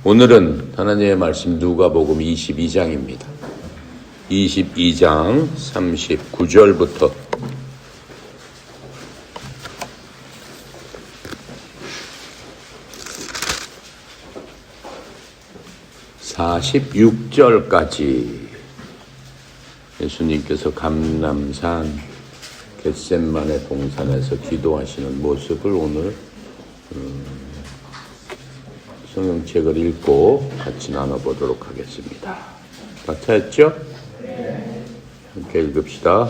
오늘은 하나님의 말씀 누가복음 22장입니다. 22장 39절부터 46절까지 예수님께서 감람산 겟셋마네 동산에서 기도하시는 모습을 오늘 성경책을 읽고 같이 나눠보도록 하겠습니다. 다 찾았죠? 함께 읽읍시다.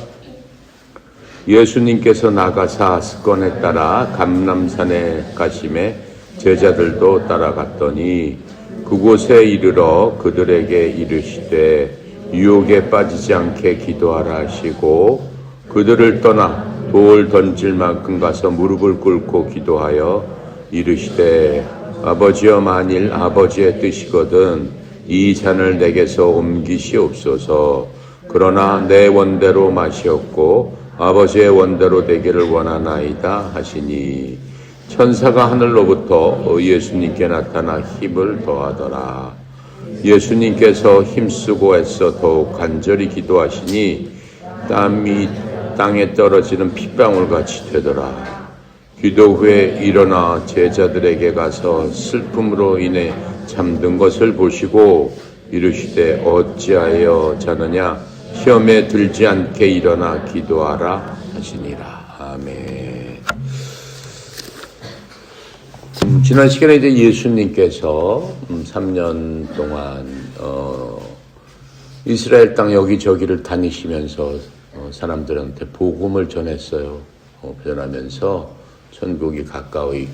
예수님께서 나가사 습관에 따라 감람산에 가심에 제자들도 따라갔더니 그곳에 이르러 그들에게 이르시되 유혹에 빠지지 않게 기도하라 하시고 그들을 떠나 돌 던질 만큼 가서 무릎을 꿇고 기도하여 이르시되 아버지여 만일 아버지의 뜻이거든 이 잔을 내게서 옮기시옵소서. 그러나 내 원대로 마시옵고 아버지의 원대로 되기를 원하나이다 하시니 천사가 하늘로부터 예수님께 나타나 힘을 더하더라. 예수님께서 힘쓰고 애써 더욱 간절히 기도하시니 땀이 땅에 떨어지는 핏방울같이 되더라. 기도 후에 일어나 제자들에게 가서 슬픔으로 인해 잠든 것을 보시고 이르시되 어찌하여 자느냐 시험에 들지 않게 일어나 기도하라 하시니라. 아멘. 지난 시간에 이제 예수님께서 3년 동안 이스라엘 땅 여기저기를 다니시면서 사람들한테 복음을 전했어요. 전하면서 천국이 가까이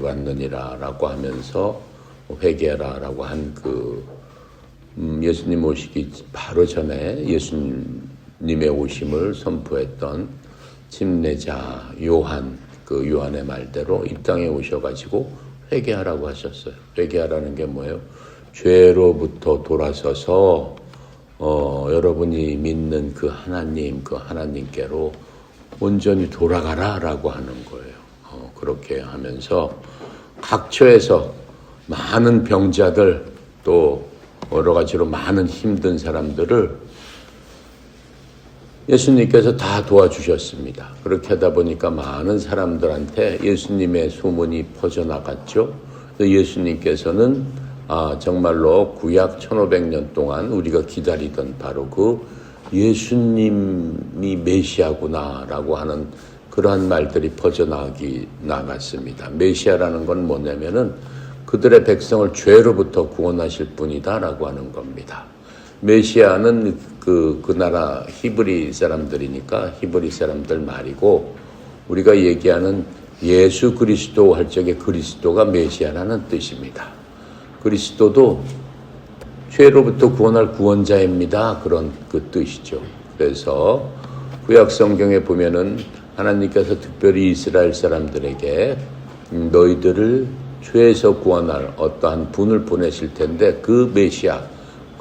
왔느니라 라고 하면서 회개하라 라고 한 예수님 오시기 바로 전에 예수님의 오심을 선포했던 침례자 요한, 요한의 말대로 이 땅에 오셔가지고 회개하라고 하셨어요. 회개하라는 게 뭐예요? 죄로부터 돌아서서 여러분이 믿는 그 하나님께로 온전히 돌아가라 라고 하는 거예요. 그렇게 하면서 각처에서 많은 병자들 또 여러 가지로 많은 힘든 사람들을 예수님께서 다 도와주셨습니다. 그렇게 하다 보니까 많은 사람들한테 예수님의 소문이 퍼져나갔죠. 예수님께서는 정말로 구약 1500년 동안 우리가 기다리던 바로 그 예수님이 메시아구나라고 하는 그러한 말들이 퍼져나갔습니다. 메시아라는 건 뭐냐면은 그들의 백성을 죄로부터 구원하실 분이다라고 하는 겁니다. 메시아는 그 나라 히브리 사람들이니까 히브리 사람들 말이고 우리가 얘기하는 예수 그리스도 할 적에 그리스도가 메시아라는 뜻입니다. 그리스도도 죄로부터 구원할 구원자입니다. 그런 그 뜻이죠. 그래서 구약 성경에 보면은 하나님께서 특별히 이스라엘 사람들에게 너희들을 죄에서 구원할 어떠한 분을 보내실 텐데 그 메시아,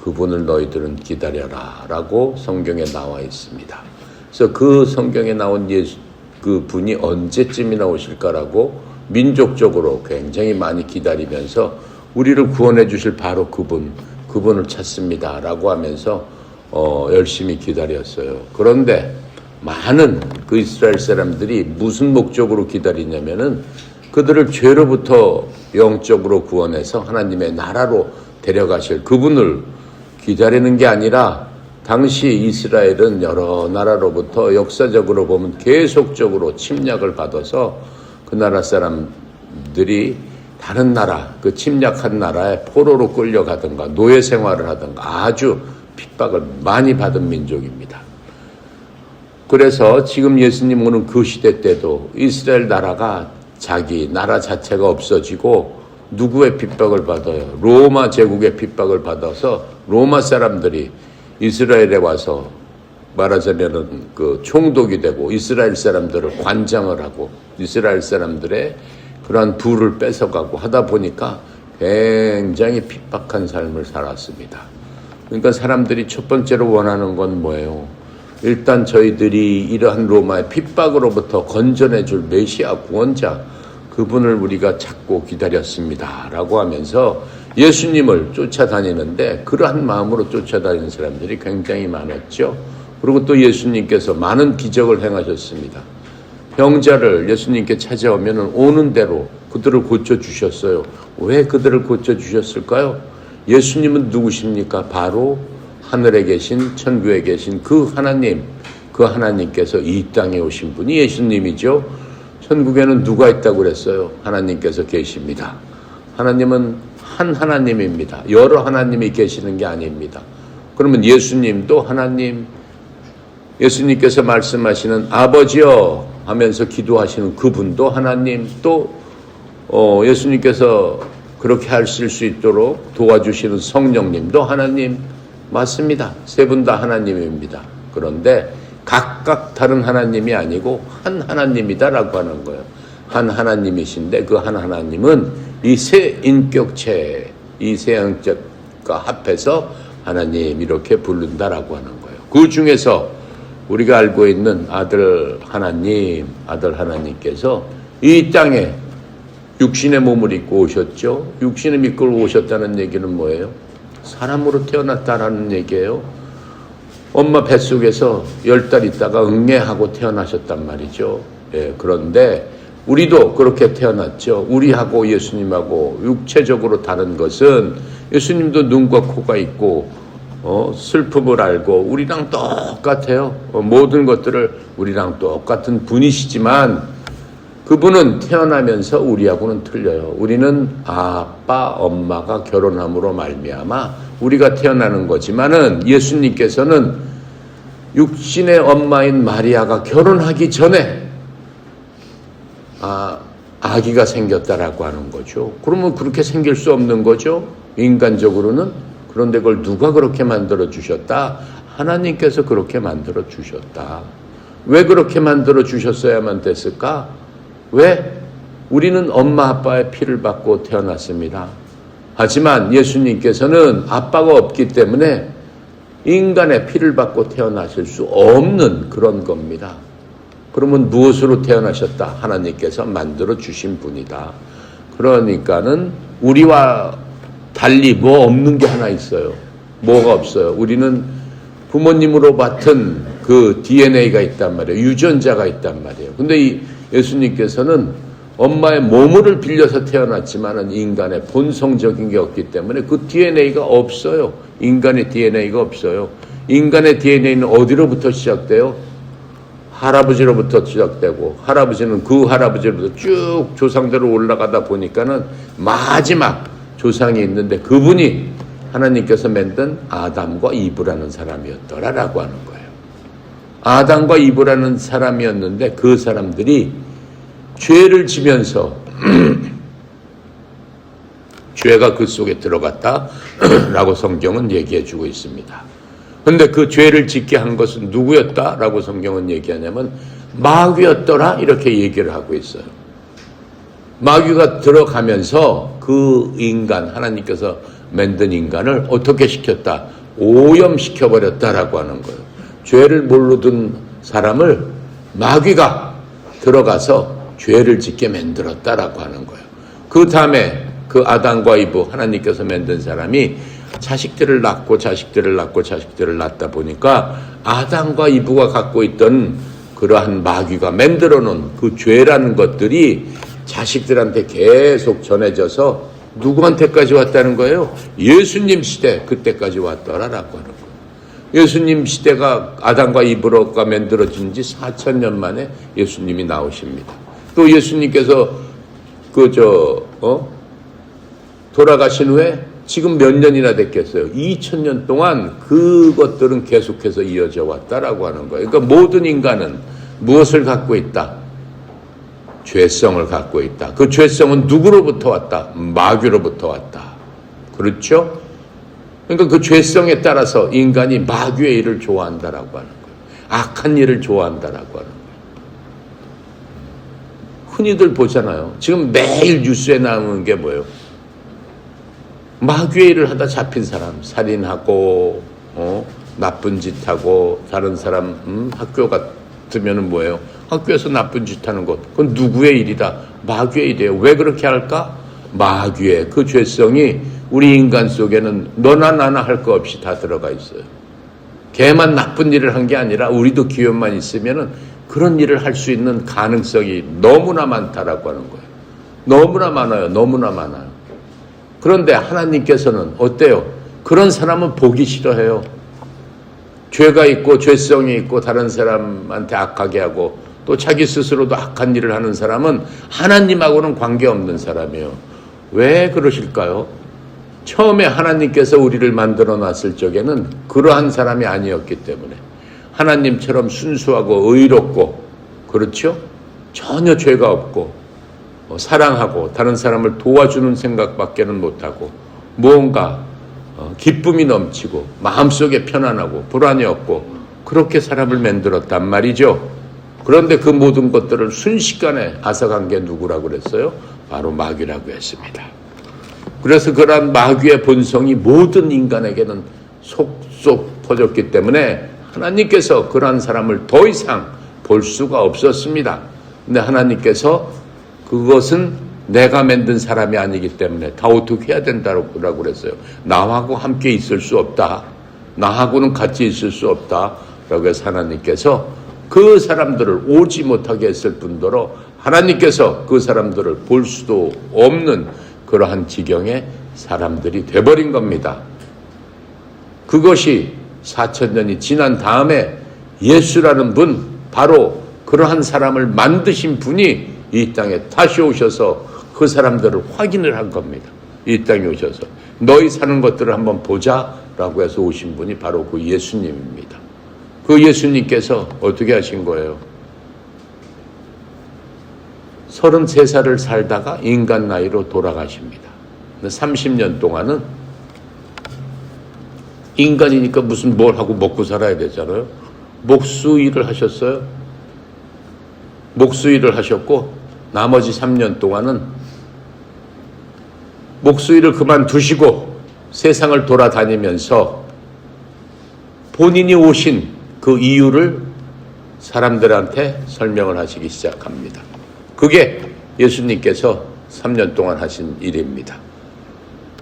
그분을 너희들은 기다려라 라고 성경에 나와 있습니다. 그래서 그 성경에 나온 그 분이 언제쯤이나 오실까라고 민족적으로 굉장히 많이 기다리면서 우리를 구원해 주실 바로 그분을 찾습니다 라고 하면서 열심히 기다렸어요. 그런데 많은 그 이스라엘 사람들이 무슨 목적으로 기다리냐면은 그들을 죄로부터 영적으로 구원해서 하나님의 나라로 데려가실 그분을 기다리는 게 아니라 당시 이스라엘은 여러 나라로부터 역사적으로 보면 계속적으로 침략을 받아서 그 나라 사람들이 다른 나라, 그 침략한 나라에 포로로 끌려가든가 노예 생활을 하든가 아주 핍박을 많이 받은 민족입니다. 그래서 지금 예수님 오는 그 시대 때도 이스라엘 나라가 자기 나라 자체가 없어지고 누구의 핍박을 받아요? 로마 제국의 핍박을 받아서 로마 사람들이 이스라엘에 와서 말하자면은 그 총독이 되고 이스라엘 사람들을 관장을 하고 이스라엘 사람들의 그러한 부를 뺏어가고 하다 보니까 굉장히 핍박한 삶을 살았습니다. 그러니까 사람들이 첫 번째로 원하는 건 뭐예요? 일단 저희들이 이러한 로마의 핍박으로부터 건져내 줄 메시아 구원자 그분을 우리가 찾고 기다렸습니다 라고 하면서 예수님을 쫓아다니는데 그러한 마음으로 쫓아다니는 사람들이 굉장히 많았죠. 그리고 또 예수님께서 많은 기적을 행하셨습니다. 병자를 예수님께 찾아오면 오는 대로 그들을 고쳐주셨어요. 왜 그들을 고쳐주셨을까요? 예수님은 누구십니까? 바로 하늘에 계신, 천국에 계신 그 하나님, 그 하나님께서 이 땅에 오신 분이 예수님이죠. 천국에는 누가 있다고 그랬어요? 하나님께서 계십니다. 하나님은 한 하나님입니다. 여러 하나님이 계시는 게 아닙니다. 그러면 예수님도 하나님, 예수님께서 말씀하시는 아버지여 하면서 기도하시는 그분도 하나님, 또 예수님께서 그렇게 하실 수 있도록 도와주시는 성령님도 하나님, 맞습니다. 세 분 다 하나님입니다. 그런데 각각 다른 하나님이 아니고 한 하나님이다라고 하는 거예요. 한 하나님이신데 그 한 하나님은 이 세 인격체, 이 세 인격과 합해서 하나님 이렇게 부른다라고 하는 거예요. 그 중에서 우리가 알고 있는 아들 하나님께서 이 땅에 육신의 몸을 입고 오셨죠. 육신의 믿고 오셨다는 얘기는 뭐예요? 사람으로 태어났다라는 얘기예요. 엄마 뱃속에서 10달 있다가 응애하고 태어나셨단 말이죠. 예, 그런데 우리도 그렇게 태어났죠. 우리하고 예수님하고 육체적으로 다른 것은 예수님도 눈과 코가 있고 슬픔을 알고 우리랑 똑같아요. 모든 것들을 우리랑 똑같은 분이시지만 그분은 태어나면서 우리하고는 틀려요. 우리는 아빠, 엄마가 결혼함으로 말미암아 우리가 태어나는 거지만은 예수님께서는 육신의 엄마인 마리아가 결혼하기 전에 아기가 생겼다라고 하는 거죠. 그러면 그렇게 생길 수 없는 거죠. 인간적으로는. 그런데 그걸 누가 그렇게 만들어 주셨다? 하나님께서 그렇게 만들어 주셨다. 왜 그렇게 만들어 주셨어야만 됐을까? 왜? 우리는 엄마 아빠의 피를 받고 태어났습니다. 하지만 예수님께서는 아빠가 없기 때문에 인간의 피를 받고 태어나실 수 없는 그런 겁니다. 그러면 무엇으로 태어나셨다? 하나님께서 만들어 주신 분이다. 그러니까는 우리와 달리 뭐 없는 게 하나 있어요. 뭐가 없어요? 우리는 부모님으로 맡은 그 DNA가 있단 말이에요. 유전자가 있단 말이에요. 근데 이 예수님께서는 엄마의 몸을 빌려서 태어났지만은 인간의 본성적인 게 없기 때문에 그 DNA가 없어요. 인간의 DNA가 없어요. 인간의 DNA는 어디로부터 시작돼요? 할아버지로부터 시작되고 할아버지는 그 할아버지로부터 쭉 조상대로 올라가다 보니까는 마지막 조상이 있는데 그분이 하나님께서 만든 아담과 이브라는 사람이었더라라고 하는 거예요. 아담과 이브라는 사람이었는데 그 사람들이 죄를 지면서 죄가 그 속에 들어갔다라고 성경은 얘기해 주고 있습니다. 그런데 그 죄를 짓게 한 것은 누구였다라고 성경은 얘기하냐면 마귀였더라 이렇게 얘기를 하고 있어요. 마귀가 들어가면서 그 인간, 하나님께서 만든 인간을 어떻게 시켰다? 오염시켜버렸다라고 하는 거예요. 죄를 모르던 사람을 마귀가 들어가서 죄를 짓게 만들었다라고 하는 거예요. 그 다음에 그 아담과 이브, 하나님께서 만든 사람이 자식들을 낳고 자식들을 낳고 자식들을 낳다 보니까 아담과 이브가 갖고 있던 그러한 마귀가 만들어 놓은 그 죄라는 것들이 자식들한테 계속 전해져서 누구한테까지 왔다는 거예요? 예수님 시대 그때까지 왔더라라고 하는 거예요. 예수님 시대가 아담과 이브로가 만들어진 지 4,000년 만에 예수님이 나오십니다. 또 예수님께서 돌아가신 후에 지금 몇 년이나 됐겠어요? 2,000년 동안 그것들은 계속해서 이어져 왔다라고 하는 거예요. 그러니까 모든 인간은 무엇을 갖고 있다? 죄성을 갖고 있다. 그 죄성은 누구로부터 왔다? 마귀로부터 왔다. 그렇죠? 그러니까 그 죄성에 따라서 인간이 마귀의 일을 좋아한다라고 하는 거예요. 악한 일을 좋아한다라고 하는 거예요. 흔히들 보잖아요. 지금 매일 뉴스에 나오는 게 뭐예요? 마귀의 일을 하다 잡힌 사람, 살인하고, 나쁜 짓 하고, 다른 사람, 학교 같으면은 뭐예요? 학교에서 나쁜 짓 하는 것. 그건 누구의 일이다? 마귀의 일이에요. 왜 그렇게 할까? 마귀의 그 죄성이 우리 인간 속에는 너나 나나 할 거 없이 다 들어가 있어요. 걔만 나쁜 일을 한 게 아니라 우리도 기회만 있으면은 그런 일을 할 수 있는 가능성이 너무나 많다라고 하는 거예요. 너무나 많아요. 너무나 많아요. 그런데 하나님께서는 어때요? 그런 사람은 보기 싫어해요. 죄가 있고 죄성이 있고 다른 사람한테 악하게 하고 또 자기 스스로도 악한 일을 하는 사람은 하나님하고는 관계없는 사람이에요. 왜 그러실까요? 처음에 하나님께서 우리를 만들어 놨을 적에는 그러한 사람이 아니었기 때문에 하나님처럼 순수하고 의롭고 그렇죠? 전혀 죄가 없고 사랑하고 다른 사람을 도와주는 생각밖에는 못하고 무언가 기쁨이 넘치고 마음속에 편안하고 불안이 없고 그렇게 사람을 만들었단 말이죠. 그런데 그 모든 것들을 순식간에 앗아간 게 누구라고 그랬어요? 바로 마귀라고 했습니다. 그래서 그러한 마귀의 본성이 모든 인간에게는 속속 퍼졌기 때문에 하나님께서 그러한 사람을 더 이상 볼 수가 없었습니다. 근데 하나님께서 그것은 내가 만든 사람이 아니기 때문에 다 어떻게 해야 된다고 그랬어요. 나하고 함께 있을 수 없다. 나하고는 같이 있을 수 없다. 라고 해서 하나님께서 그 사람들을 오지 못하게 했을 뿐더러 하나님께서 그 사람들을 볼 수도 없는 그러한 지경의 사람들이 돼버린 겁니다. 그것이 4000년이 지난 다음에 예수라는 분, 바로 그러한 사람을 만드신 분이 이 땅에 다시 오셔서 그 사람들을 확인을 한 겁니다. 이 땅에 오셔서 너희 사는 것들을 한번 보자 라고 해서 오신 분이 바로 그 예수님입니다. 그 예수님께서 어떻게 하신 거예요? 33살을 살다가 인간 나이로 돌아가십니다. 30년 동안은 인간이니까 무슨 뭘 하고 먹고 살아야 되잖아요. 목수 일을 하셨어요. 목수 일을 하셨고 나머지 3년 동안은 목수 일을 그만두시고 세상을 돌아다니면서 본인이 오신 그 이유를 사람들한테 설명을 하시기 시작합니다. 그게 예수님께서 3년 동안 하신 일입니다.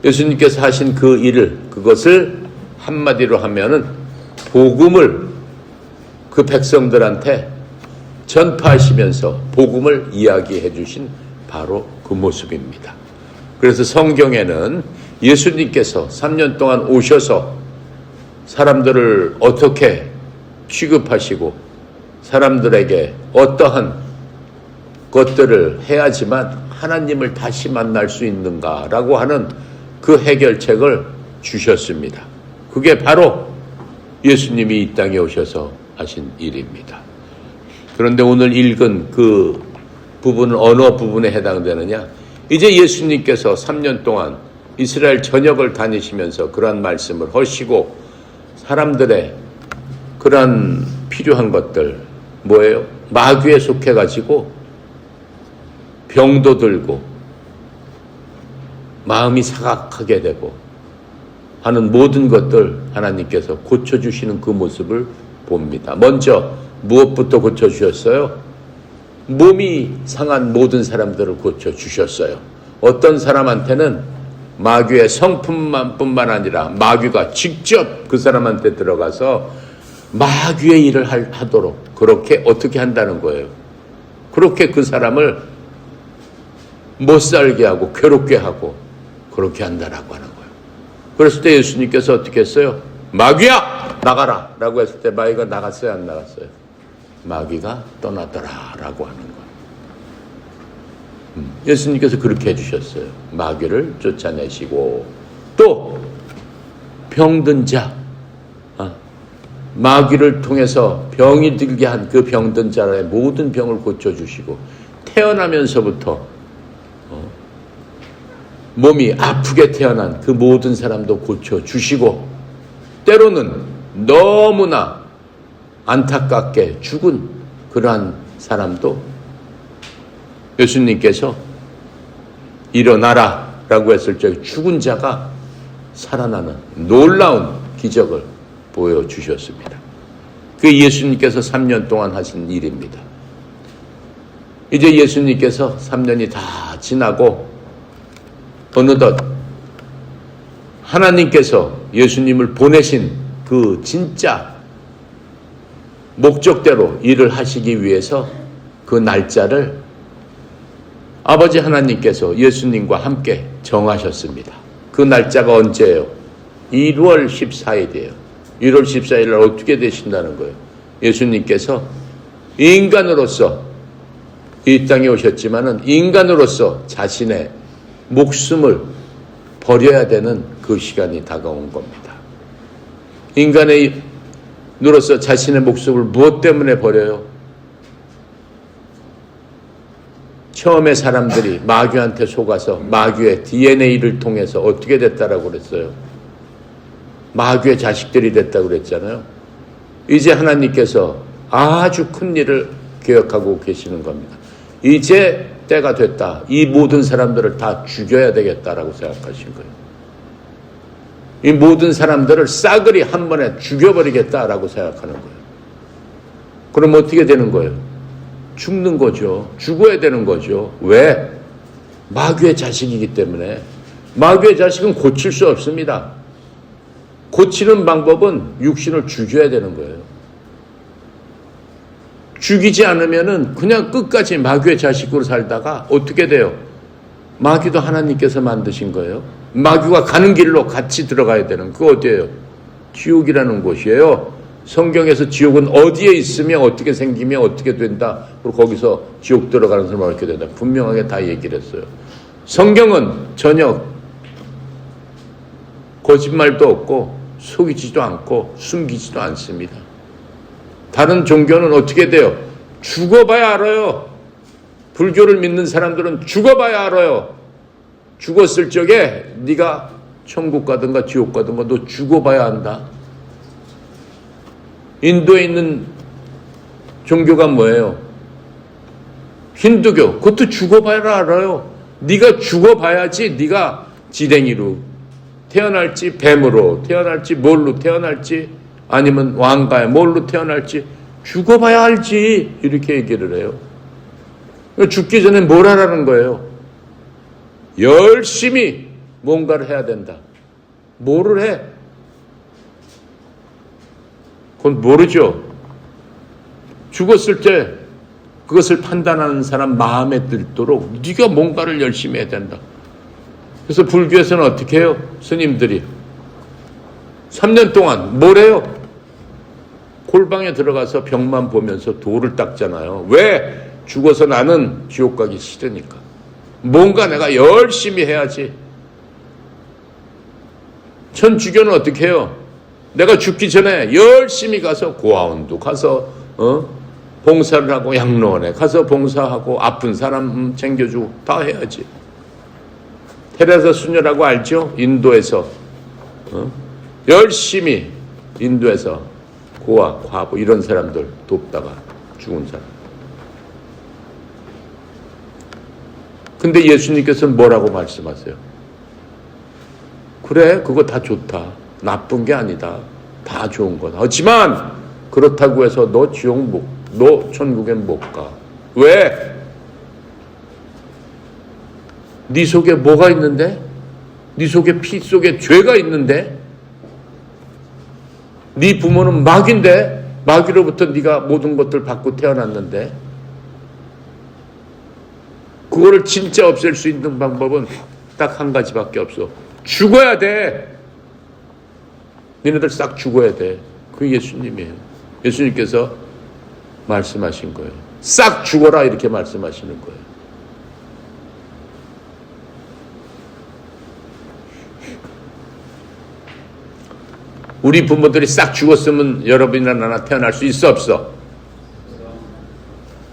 예수님께서 하신 그 일을, 그것을 한마디로 하면은 복음을 그 백성들한테 전파하시면서 복음을 이야기해 주신 바로 그 모습입니다. 그래서 성경에는 예수님께서 3년 동안 오셔서 사람들을 어떻게 취급하시고 사람들에게 어떠한 것들을 해야지만 하나님을 다시 만날 수 있는가라고 하는 그 해결책을 주셨습니다. 그게 바로 예수님이 이 땅에 오셔서 하신 일입니다. 그런데 오늘 읽은 그 부분은 어느 부분에 해당되느냐? 이제 예수님께서 3년 동안 이스라엘 전역을 다니시면서 그러한 말씀을 하시고 사람들의 그러한 필요한 것들 뭐예요? 마귀에 속해가지고 병도 들고 마음이 사각하게 되고 하는 모든 것들 하나님께서 고쳐주시는 그 모습을 봅니다. 먼저 무엇부터 고쳐주셨어요? 몸이 상한 모든 사람들을 고쳐주셨어요. 어떤 사람한테는 마귀의 성품뿐만 아니라 마귀가 직접 그 사람한테 들어가서 마귀의 일을 하도록 그렇게 어떻게 한다는 거예요. 그렇게 그 사람을 못 살게 하고 괴롭게 하고 그렇게 한다라고 하는 거예요. 그랬을 때 예수님께서 어떻게 했어요? 마귀야 나가라 라고 했을 때 마귀가 나갔어요 안 나갔어요? 마귀가 떠나더라 라고 하는 거예요. 예수님께서 그렇게 해주셨어요. 마귀를 쫓아내시고 또 병든 자 마귀를 통해서 병이 들게 한 그 병든 자의 모든 병을 고쳐주시고 태어나면서부터 몸이 아프게 태어난 그 모든 사람도 고쳐주시고 때로는 너무나 안타깝게 죽은 그러한 사람도 예수님께서 일어나라 라고 했을 때 죽은 자가 살아나는 놀라운 기적을 보여주셨습니다. 그게 예수님께서 3년 동안 하신 일입니다. 이제 예수님께서 3년이 다 지나고 어느덧 하나님께서 예수님을 보내신 그 진짜 목적대로 일을 하시기 위해서 그 날짜를 아버지 하나님께서 예수님과 함께 정하셨습니다. 그 날짜가 언제예요? 1월 14일이에요. 1월 14일 날 어떻게 되신다는 거예요? 예수님께서 인간으로서 이 땅에 오셨지만은 인간으로서 자신의 목숨을 버려야 되는 그 시간이 다가온 겁니다. 인간으로서 자신의 목숨을 무엇 때문에 버려요? 처음에 사람들이 마귀한테 속아서 마귀의 DNA를 통해서 어떻게 됐다라고 그랬어요? 마귀의 자식들이 됐다고 그랬잖아요. 이제 하나님께서 아주 큰 일을 계획하고 계시는 겁니다. 이제 때가 됐다. 이 모든 사람들을 다 죽여야 되겠다라고 생각하신 거예요. 이 모든 사람들을 싸그리 한 번에 죽여버리겠다라고 생각하는 거예요. 그럼 어떻게 되는 거예요? 죽는 거죠. 죽어야 되는 거죠. 왜? 마귀의 자식이기 때문에. 마귀의 자식은 고칠 수 없습니다. 고치는 방법은 육신을 죽여야 되는 거예요. 죽이지 않으면은 그냥 끝까지 마귀의 자식으로 살다가 어떻게 돼요? 마귀도 하나님께서 만드신 거예요. 마귀가 가는 길로 같이 들어가야 되는 그 어디예요? 지옥이라는 곳이에요. 성경에서 지옥은 어디에 있으며 어떻게 생기며 어떻게 된다. 그리고 거기서 지옥 들어가는 사람은 어떻게 된다. 분명하게 다 얘기를 했어요. 성경은 전혀 거짓말도 없고 속이지도 않고 숨기지도 않습니다. 다른 종교는 어떻게 돼요? 죽어봐야 알아요. 불교를 믿는 사람들은 죽어봐야 알아요. 죽었을 적에 네가 천국 가든가 지옥 가든가 너 죽어봐야 한다. 인도에 있는 종교가 뭐예요? 힌두교. 그것도 죽어봐야 알아요. 네가 죽어봐야지 네가 지댕이로 태어날지 뱀으로 태어날지 뭘로 태어날지 아니면 왕가에 뭘로 태어날지 죽어봐야 알지. 이렇게 얘기를 해요. 죽기 전에 뭘 하라는 거예요? 열심히 뭔가를 해야 된다. 뭐를 해? 그건 모르죠. 죽었을 때 그것을 판단하는 사람 마음에 들도록 네가 뭔가를 열심히 해야 된다. 그래서 불교에서는 어떻게 해요? 스님들이 3년 동안 뭘 해요? 골방에 들어가서 벽만 보면서 돌을 닦잖아요. 왜? 죽어서 나는 지옥 가기 싫으니까. 뭔가 내가 열심히 해야지. 천주교는 어떻게 해요? 내가 죽기 전에 열심히 가서 고아원도 가서 봉사를 하고 양로원에 가서 봉사하고 아픈 사람 챙겨주고 다 해야지. 테레사 수녀라고 알죠? 인도에서 열심히 인도에서 고아, 과부 이런 사람들 돕다가 죽은 사람. 근데 예수님께서는 뭐라고 말씀하세요? 그래, 그거 다 좋다. 나쁜 게 아니다. 다 좋은 거다. 하지만 그렇다고 해서 너 천국엔 못 가. 왜? 네 속에 뭐가 있는데? 네 속에 피 속에 죄가 있는데? 네 부모는 마귀인데? 마귀로부터 네가 모든 것들 받고 태어났는데? 그거를 진짜 없앨 수 있는 방법은 딱 한 가지밖에 없어. 죽어야 돼. 너네들 싹 죽어야 돼. 그게 예수님이에요. 예수님께서 말씀하신 거예요. 싹 죽어라 이렇게 말씀하시는 거예요. 우리 부모들이 싹 죽었으면 여러분이나 나나 태어날 수 있어 없어?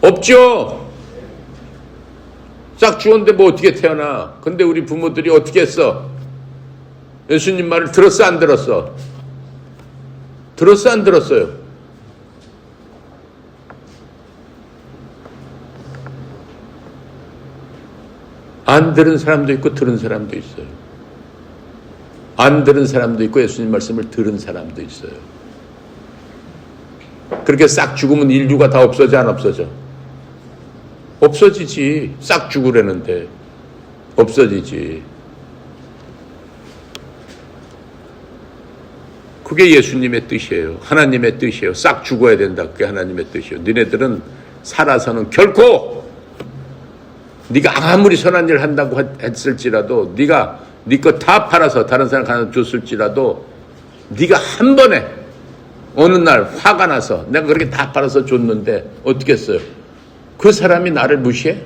없죠. 싹 죽었는데 뭐 어떻게 태어나? 근데 우리 부모들이 어떻게 했어? 예수님 말을 들었어 안 들었어? 들었어 안 들었어요? 안 들은 사람도 있고 들은 사람도 있어요. 안 들은 사람도 있고 예수님 말씀을 들은 사람도 있어요. 그렇게 싹 죽으면 인류가 다 없어져 안 없어져? 없어지지. 싹 죽으려는데 없어지지. 그게 예수님의 뜻이에요. 하나님의 뜻이에요. 싹 죽어야 된다. 그게 하나님의 뜻이에요. 너네들은 살아서는 결코 네가 아무리 선한 일을 한다고 했을지라도 네가 네 거 다 팔아서 다른 사람 하나 줬을지라도 네가 한 번에 어느 날 화가 나서 내가 그렇게 다 팔아서 줬는데 어떻게 했어요? 그 사람이 나를 무시해?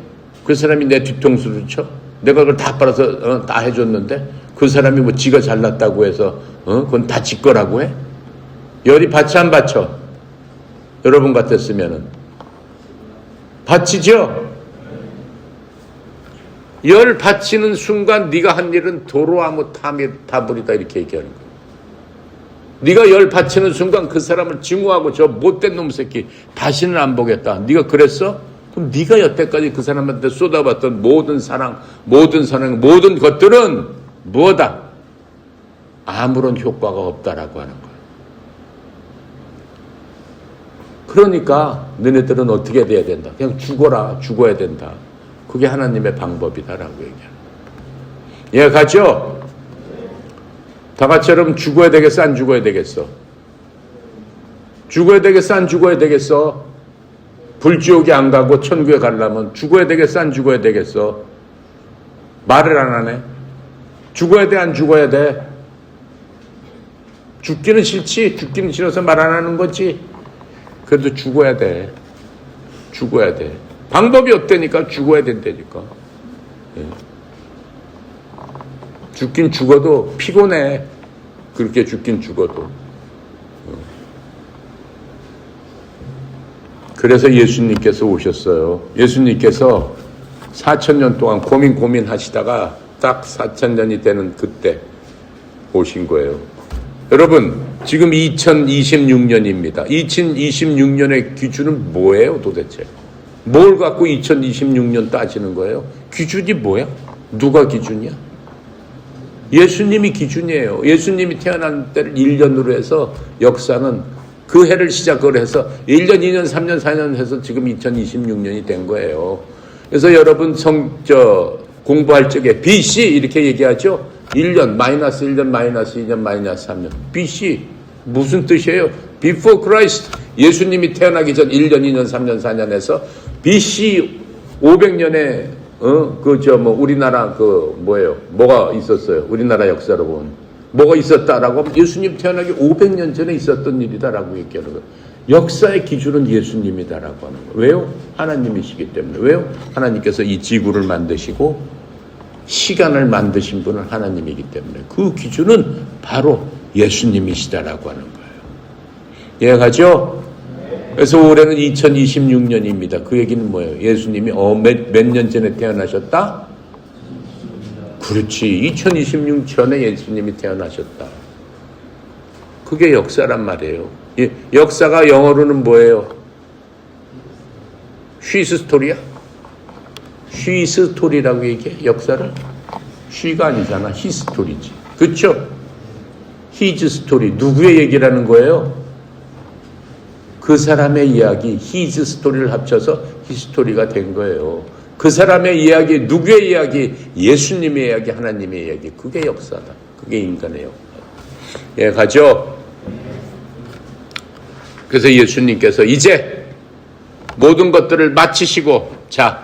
그 사람이 내 뒤통수를 쳐? 내가 그걸 다 팔아서 다 해줬는데 그 사람이 뭐 지가 잘났다고 해서 그건 다 지 거라고 해? 열이 받지 안 받쳐? 여러분 같았으면은 받치죠? 열 받치는 순간 네가 한 일은 도로아무 타불이다 이렇게 얘기하는 거예요. 네가 열 받치는 순간 그 사람을 증오하고 저 못된 놈 새끼 다시는 안 보겠다. 네가 그랬어? 그럼 네가 여태까지 그 사람한테 쏟아봤던 모든 사랑, 모든 선행, 모든 것들은 뭐다? 아무런 효과가 없다라고 하는 거예요. 그러니까 너네들은 어떻게 돼야 된다? 그냥 죽어라. 죽어야 된다. 그게 하나님의 방법이다라고 얘기해요. 이해가죠? 다 같이 여러분 죽어야 되겠어? 안 죽어야 되겠어? 죽어야 되겠어? 안 죽어야 되겠어? 불지옥에 안 가고 천국에 가려면 죽어야 되겠어? 안 죽어야 되겠어? 말을 안 하네. 죽어야 돼? 안 죽어야 돼? 죽기는 싫지? 죽기는 싫어서 말 안 하는 거지? 그래도 죽어야 돼. 죽어야 돼. 방법이 없다니까 죽어야 된다니까. 예. 죽긴 죽어도 피곤해. 그렇게 죽긴 죽어도. 그래서 예수님께서 오셨어요. 예수님께서 4,000년 동안 고민하시다가 딱 4,000년이 되는 그때 오신 거예요. 여러분, 지금 2026년입니다. 2026년의 기준은 뭐예요, 도대체? 뭘 갖고 2026년 따지는 거예요? 기준이 뭐야? 누가 기준이야? 예수님이 기준이에요. 예수님이 태어난 때를 1년으로 해서 역사는 그 해를 시작으로 해서 1년, 2년, 3년, 4년 해서 지금 2026년이 된 거예요. 그래서 여러분 공부할 적에 BC 이렇게 얘기하죠. 1년, 마이너스 1년, 마이너스 2년, 마이너스 3년. BC 무슨 뜻이에요? Before Christ. 예수님이 태어나기 전 1년, 2년, 3년, 4년 해서 BC 500년에 우리나라 뭐가 있었어요? 우리나라 역사로 보면 뭐가 있었다라고 하면 예수님 태어나기 500년 전에 있었던 일이다라고 얘기하는 거예요. 역사의 기준은 예수님이다라고 하는 거예요. 왜요? 하나님이시기 때문에. 왜요? 하나님께서 이 지구를 만드시고 시간을 만드신 분은 하나님이기 때문에 그 기준은 바로 예수님이시다라고 하는 거예요. 이해가죠? 그래서 올해는 2026년입니다. 그 얘기는 뭐예요? 예수님이 몇 년 전에 태어나셨다? 그렇지. 2026년에 예수님이 태어나셨다. 그게 역사란 말이에요. 역사가 영어로는 뭐예요? 쉬스 스토리야? 쉬스 스토리라고 얘기해? 역사를? 쉬가 아니잖아. 히스토리지. 그렇죠? 히즈 스토리. 누구의 얘기라는 거예요? 그 사람의 이야기, 히즈 스토리를 합쳐서 히스토리가 된 거예요. 그 사람의 이야기, 누구의 이야기? 예수님의 이야기, 하나님의 이야기. 그게 역사다. 그게 인간의 역사. 예, 가죠? 그래서 예수님께서 이제 모든 것들을 마치시고, 자,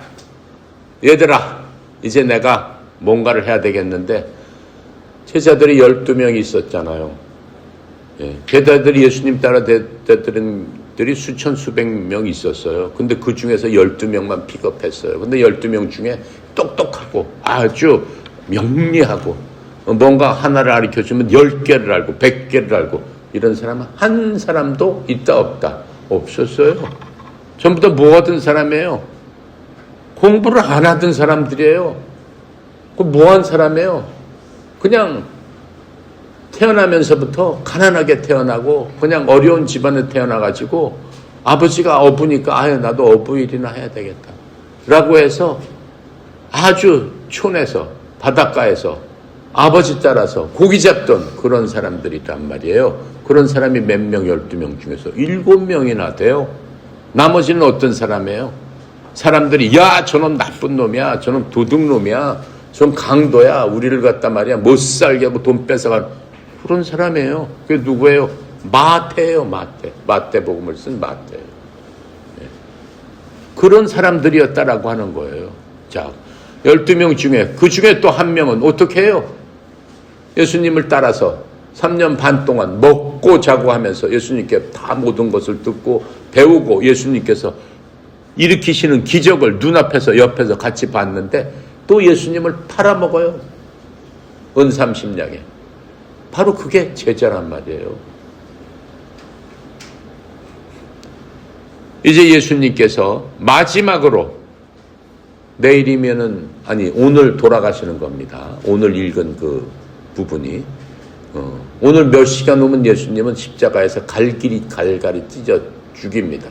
얘들아, 이제 내가 뭔가를 해야 되겠는데, 제자들이 12명이 있었잖아요. 예, 제자들이 예수님 따라 대들은 들이 수천 수백 명 있었어요. 근데 그 중에서 12명만 픽업했어요. 근데 12명 중에 똑똑하고 아주 명리하고 뭔가 하나를 가르쳐주면 10개를 알고 100개를 알고 이런 사람은 한 사람도 있다 없다? 없었어요. 전부 다 뭐 하던 사람이에요? 공부를 안 하던 사람들이에요. 그 뭐 한 사람이에요? 그냥 태어나면서부터 가난하게 태어나고 그냥 어려운 집안에 태어나가지고 아버지가 어부니까 아유 나도 어부일이나 해야 되겠다 라고 해서 아주 촌에서 바닷가에서 아버지 따라서 고기 잡던 그런 사람들이란 말이에요. 그런 사람이 몇 명, 12명 중에서 7명이나 돼요. 나머지는 어떤 사람이에요? 사람들이 야 저놈 나쁜 놈이야, 저놈 도둑놈이야, 저놈 강도야, 우리를 갖다 말이야 못 살게 하고 돈 뺏어간 그런 사람이에요. 그게 누구예요? 마태예요. 마태복음을 쓴 마태예요. 그런 사람들이었다라고 하는 거예요. 자, 12명 중에 그 중에 또 한 명은 어떻게 해요? 예수님을 따라서 3년 반 동안 먹고 자고 하면서 예수님께 다 모든 것을 듣고 배우고 예수님께서 일으키시는 기적을 눈앞에서 옆에서 같이 봤는데 또 예수님을 팔아먹어요. 은삼십냥에. 바로 그게 제자란 말이에요. 이제 예수님께서 마지막으로 내일이면은 오늘 돌아가시는 겁니다. 오늘 읽은 그 부분이 오늘 몇 시간 후면 예수님은 십자가에서 갈갈이 찢어 죽입니다.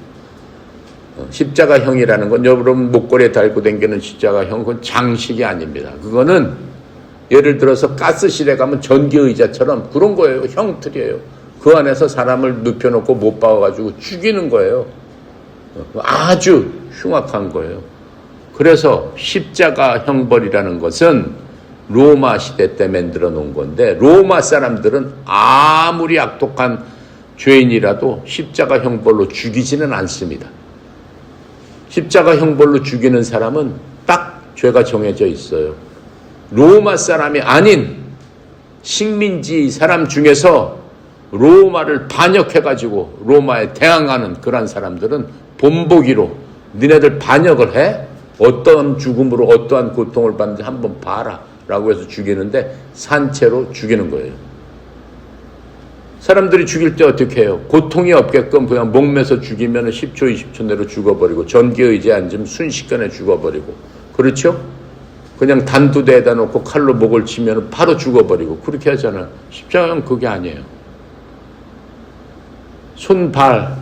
십자가형이라는 건 여러분 목걸이에 달고 다니는 십자가형 그건 장식이 아닙니다. 그거는 예를 들어서 가스실에 가면 전기의자처럼 그런 거예요. 형틀이에요. 그 안에서 사람을 눕혀놓고 못 박아가지고 죽이는 거예요. 아주 흉악한 거예요. 그래서 십자가 형벌이라는 것은 로마 시대 때 만들어 놓은 건데 로마 사람들은 아무리 악독한 죄인이라도 십자가 형벌로 죽이지는 않습니다. 십자가 형벌로 죽이는 사람은 딱 죄가 정해져 있어요. 로마 사람이 아닌 식민지 사람 중에서 로마를 반역해가지고 로마에 대항하는 그런 사람들은 본보기로 니네들 반역을 해? 어떠한 죽음으로 어떠한 고통을 받는지 한번 봐라 라고 해서 죽이는데 산채로 죽이는 거예요. 사람들이 죽일 때 어떻게 해요? 고통이 없게끔 그냥 목매서 죽이면 10초 20초 내로 죽어버리고 전기의자에 앉으면 순식간에 죽어버리고 그렇죠? 그냥 단두대에다 놓고 칼로 목을 치면 바로 죽어버리고 그렇게 하잖아요. 십자가는 그게 아니에요. 손, 발,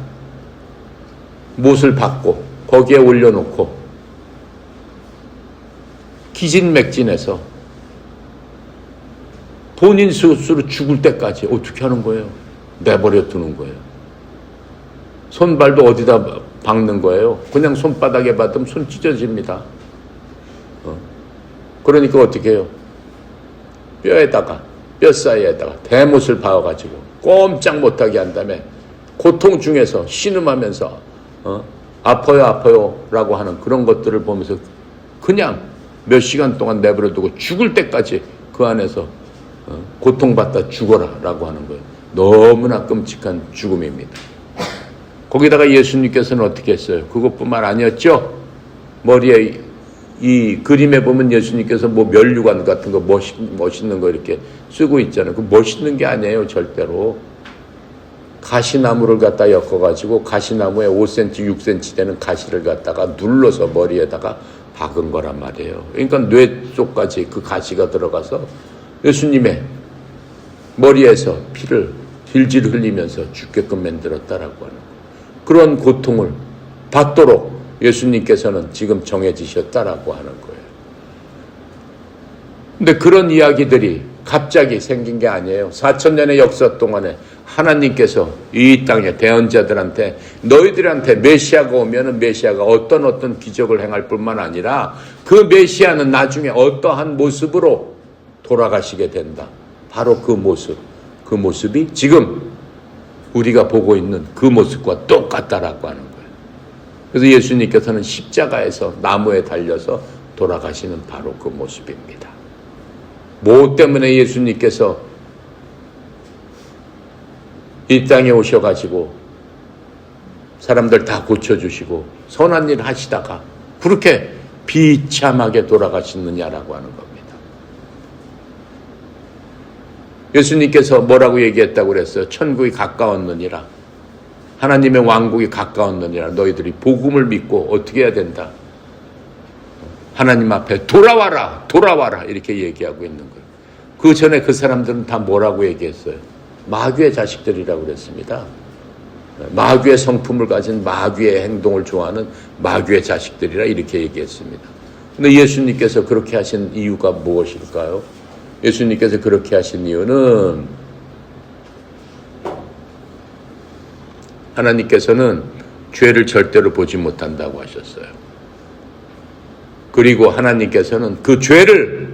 못을 박고 거기에 올려놓고 기진맥진해서 본인 스스로 죽을 때까지 어떻게 하는 거예요? 내버려 두는 거예요. 손발도 어디다 박는 거예요? 그냥 손바닥에 받으면 손 찢어집니다. 그러니까 어떻게 해요? 뼈 사이에다가 대못을 박아가지고 꼼짝 못하게 한 다음에 고통 중에서 신음하면서 아파요 라고 하는 그런 것들을 보면서 그냥 몇 시간 동안 내버려 두고 죽을 때까지 그 안에서 고통받다 죽어라 라고 하는 거예요. 너무나 끔찍한 죽음입니다. 거기다가 예수님께서는 어떻게 했어요? 그것뿐만 아니었죠. 머리에 이 그림에 보면 예수님께서 뭐 면류관 같은 거 멋있는 거 이렇게 쓰고 있잖아요. 그 멋있는 게 아니에요. 절대로. 가시나무를 갖다 엮어가지고 가시나무에 5cm, 6cm 되는 가시를 갖다가 눌러서 머리에다가 박은 거란 말이에요. 그러니까 뇌 쪽까지 그 가시가 들어가서 예수님의 머리에서 피를 질질 흘리면서 죽게끔 만들었다라고 하는 거예요. 그런 고통을 받도록 예수님께서는 지금 정해지셨다라고 하는 거예요. 근데 그런 이야기들이 갑자기 생긴 게 아니에요. 4,000년의 역사 동안에 하나님께서 이 땅의 대언자들한테 너희들한테 메시아가 오면은 메시아가 어떤 기적을 행할 뿐만 아니라 그 메시아는 나중에 어떠한 모습으로 돌아가시게 된다. 바로 그 모습이 지금 우리가 보고 있는 그 모습과 똑같다라고 하는 거예요. 그래서 예수님께서는 십자가에서 나무에 달려서 돌아가시는 바로 그 모습입니다. 뭐 때문에 예수님께서 이 땅에 오셔가지고 사람들 다 고쳐주시고 선한 일 하시다가 그렇게 비참하게 돌아가시느냐라고 하는 겁니다. 예수님께서 뭐라고 얘기했다고 그랬어요? 천국이 가까웠느니라. 하나님의 왕국이 가까웠느니라. 너희들이 복음을 믿고 어떻게 해야 된다? 하나님 앞에 돌아와라 이렇게 얘기하고 있는 거예요. 그 전에 그 사람들은 다 뭐라고 얘기했어요? 마귀의 자식들이라고 그랬습니다. 마귀의 성품을 가진 마귀의 행동을 좋아하는 마귀의 자식들이라 이렇게 얘기했습니다. 근데 예수님께서 그렇게 하신 이유가 무엇일까요? 예수님께서 그렇게 하신 이유는 하나님께서는 죄를 절대로 보지 못한다고 하셨어요. 그리고 하나님께서는 그 죄를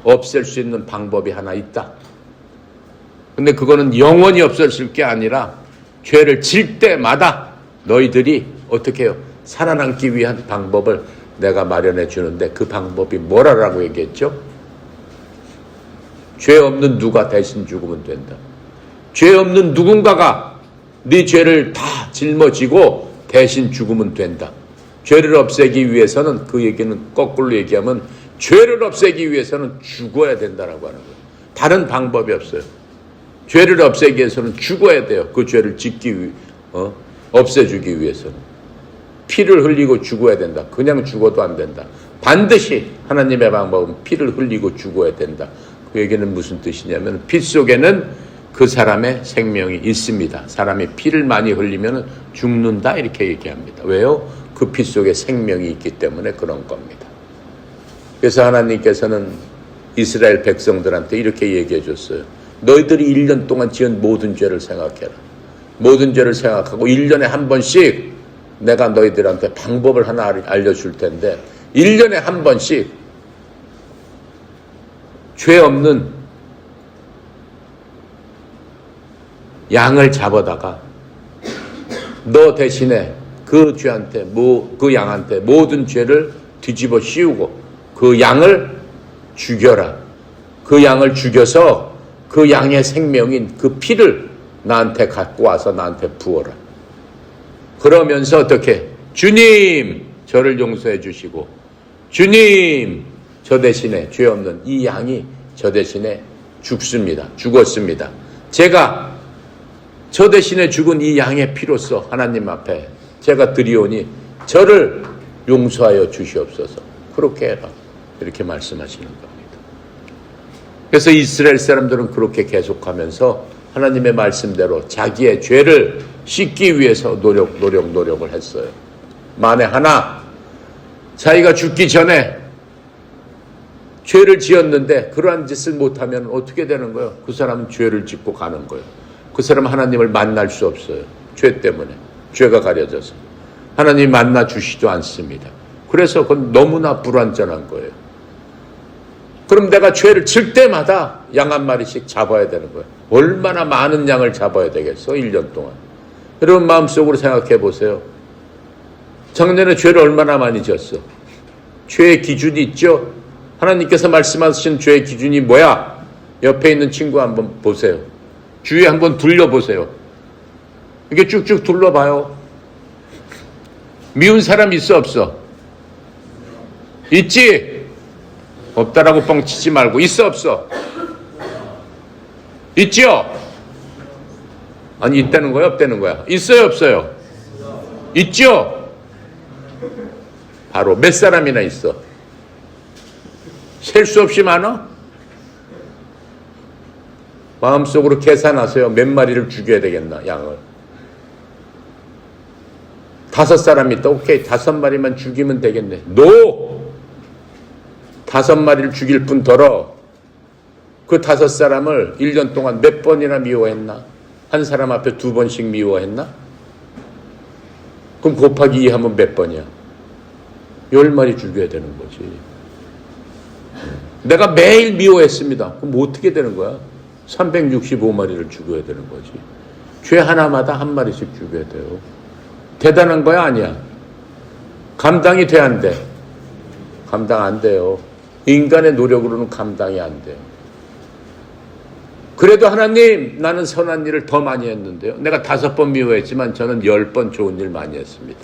없앨 수 있는 방법이 하나 있다. 근데 그거는 영원히 없어질 게 아니라 죄를 질 때마다 너희들이 어떻게 해요? 살아남기 위한 방법을 내가 마련해 주는데 그 방법이 뭐라고 얘기했죠? 죄 없는 누가 대신 죽으면 된다. 죄 없는 누군가가 네 죄를 다 짊어지고 대신 죽으면 된다. 죄를 없애기 위해서는, 그 얘기는 거꾸로 얘기하면 죄를 없애기 위해서는 죽어야 된다라고 하는 거예요. 다른 방법이 없어요. 죄를 없애기 위해서는 죽어야 돼요. 그 죄를 없애주기 위해서는. 피를 흘리고 죽어야 된다. 그냥 죽어도 안 된다. 반드시 하나님의 방법은 피를 흘리고 죽어야 된다. 그 얘기는 무슨 뜻이냐면 피 속에는 그 사람의 생명이 있습니다. 사람이 피를 많이 흘리면 죽는다 이렇게 얘기합니다. 왜요? 그 피 속에 생명이 있기 때문에 그런 겁니다. 그래서 하나님께서는 이스라엘 백성들한테 이렇게 얘기해 줬어요. 너희들이 1년 동안 지은 모든 죄를 생각해라. 모든 죄를 생각하고 1년에 한 번씩 내가 너희들한테 방법을 하나 알려줄 텐데 1년에 한 번씩 죄 없는 양을 잡아다가 너 대신에 그 죄한테, 그 양한테 모든 죄를 뒤집어 씌우고 그 양을 죽여라. 그 양을 죽여서 그 양의 생명인 그 피를 나한테 갖고 와서 나한테 부어라. 그러면서 어떻게? 주님, 저를 용서해 주시고, 주님, 저 대신에 죄 없는 이 양이 저 대신에 죽었습니다. 제가 저 대신에 죽은 이 양의 피로써 하나님 앞에 제가 드리오니 저를 용서하여 주시옵소서. 그렇게 해라. 이렇게 말씀하시는 겁니다. 그래서 이스라엘 사람들은 그렇게 계속하면서 하나님의 말씀대로 자기의 죄를 씻기 위해서 노력을 했어요. 만에 하나 자기가 죽기 전에 죄를 지었는데 그러한 짓을 못하면 어떻게 되는 거예요? 그 사람은 죄를 짓고 가는 거예요. 그 사람은 하나님을 만날 수 없어요. 죄 때문에. 죄가 가려져서. 하나님이 만나 주시지도 않습니다. 그래서 그건 너무나 불완전한 거예요. 그럼 내가 죄를 질 때마다 양 한 마리씩 잡아야 되는 거예요. 얼마나 많은 양을 잡아야 되겠어? 1년 동안. 여러분 마음속으로 생각해 보세요. 작년에 죄를 얼마나 많이 지었어? 죄의 기준이 있죠? 하나님께서 말씀하신 죄의 기준이 뭐야? 옆에 있는 친구 한번 보세요. 주위에 한번 둘러보세요. 이렇게 쭉쭉 둘러봐요. 미운 사람 있어 없어? 있지? 없다라고 뻥치지 말고 있어 없어? 있죠? 아니 있다는 거야 없다는 거야? 있어요 없어요? 있죠? 바로 몇 사람이나 있어? 셀 수 없이 많아? 마음속으로 계산하세요. 몇 마리를 죽여야 되겠나 양을. 5사람 있다. 오케이 5마리만 죽이면 되겠네. 노! 5마리를 죽일 뿐더러 그 5사람을 1년 동안 몇 번이나 미워했나? 한 사람 앞에 2번씩 미워했나? 그럼 곱하기 2 하면 몇 번이야? 10마리 죽여야 되는 거지. 내가 매일 미워했습니다. 그럼 어떻게 되는 거야? 365마리를 죽여야 되는 거지. 죄 하나마다 한 마리씩 죽여야 돼요. 대단한 거야 아니야? 감당이 돼 안 돼? 감당 안 돼요. 인간의 노력으로는 감당이 안 돼요. 그래도 하나님 나는 선한 일을 더 많이 했는데요. 내가 5번 미워했지만 저는 10번 좋은 일 많이 했습니다.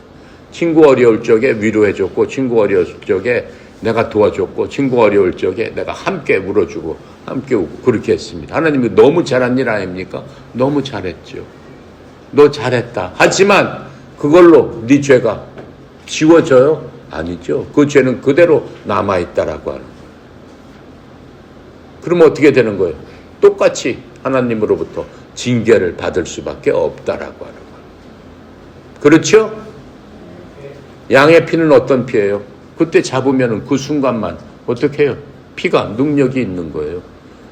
친구 어려울 적에 위로해줬고 친구 어려울 적에 내가 도와줬고 친구 어려울 적에 내가 함께 울어주고 함께 웃고 그렇게 했습니다. 하나님이 너무 잘한 일 아닙니까? 너무 잘했죠. 너 잘했다. 하지만 그걸로 네 죄가 지워져요? 아니죠. 그 죄는 그대로 남아있다라고 하는 거예요. 그러면 어떻게 되는 거예요? 똑같이 하나님으로부터 징계를 받을 수밖에 없다라고 하는 거예요. 그렇죠? 양의 피는 어떤 피예요? 그때 잡으면 그 순간만 어떻게 해요? 피가 능력이 있는 거예요.